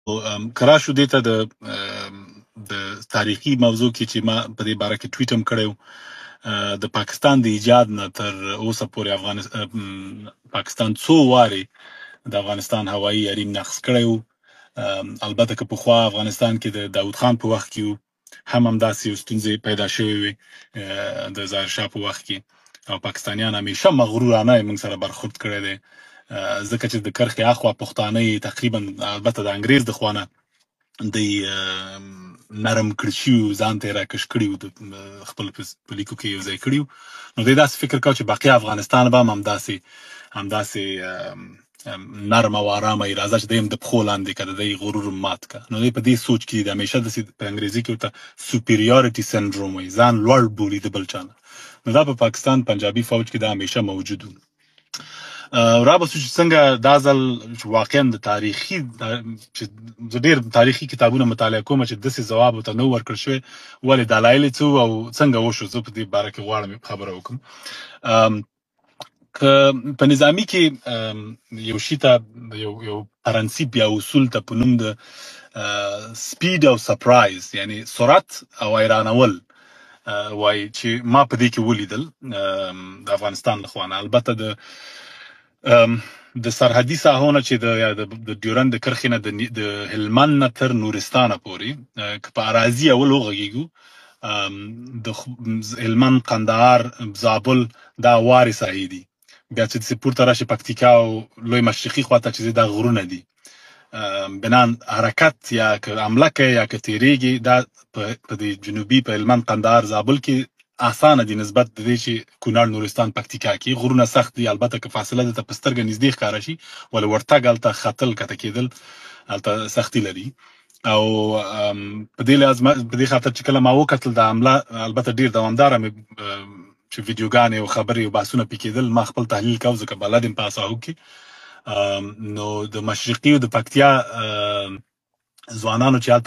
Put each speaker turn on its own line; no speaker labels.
که راشو دې ته د تاریخي موضوع کې چې ما په دې باره کې ټویټ هم کړی و، د پاکستان د ایجاد نه تر اوسه پورې پاکستان څو وارې د افغانستان هوایي حریم نقض کړی و. البته که پخوا افغانستان کې د داود خان په وخت کې و هم همداسې یو ستونزې پیدا شوې وې د ظاهرشاه په وخت کې، او پاکستانیان همیشه مغرورانه موږ سره برخورد کړی دی، ځکه چې د کرښې اخوا پښتانه تقریبا البته د انګریز د خوا نه د نرم کړي شوي ځان ته یې راکش کړي وو، خپل په لیکو کې یو ځای کړي وو. نو دوی داسې فکر کاوه چې باقي افغانستان به هم همداسې نرم او ارامه وي، راځه چې دی هم د پښو لاندې که د دی غرور مات که. نو دوی په دې سوچ کې د همیشه داسې په انګریزي کې ورته سوپیریارټي سنډروم وایي، ځان لوړ بولي د بل چا نه. نو دا په پاکستان پنجابي فوج کې دا همیشه موجود و. رابطو چې څنګه دا ځل واقعا د تاریخي چې زه ډېر تاریخي کتابونه مطالعه کوم چې داسې ځواب ورته نه ورکړل شوی، ولې دلایل یې څه او څنګه وشو، زه په دې باره کې غواړم خبره وکړم. که په نظامي کې یو شي ته یو پرنسیپ یا اصول ته په نوم د سپید او سپرایز، یعنی سرعت او حیرانول وایي، چې ما په دې کې ولیدل د افغانستان له خوا نه. البته د سرحدي ساحو نه چې د ډیورند د کرښې نه د هلمند نه تر نورستانه پورې که په اراضي اول وغږیږو، د هلمند، قندهار، زابل دا وارې ساحې دي. بیا چې داسې پورته راشي پکتیکا او لوی مشرقي خواته چې دا غرونه دي، بنان حرکت یا که حمله کوي یا که تیریږي، دا په دې جنوبي په هلمند، قندهار، زابل کې اسانه دي نسبت د دې چې کونړ، نورستان، پکتیکا کې غرونه سخت دي. البته که فاصله درته په سترګه نږدې ښکاره شي، ولې ورتګ هلته ختل کته کېدل هلته سختي لري. او په دې لحاظ په دې خاطر چې کله ما وکتل د حمله، البته ډېر دوامداره مې چې ویډیوګانې او خبرې او بحثونه پې کېدل، ما خپل تحلیل کوه ځکه بلد یم په اساحو کې. نو د مشرقي او د پکتیا ځوانانو چې هلته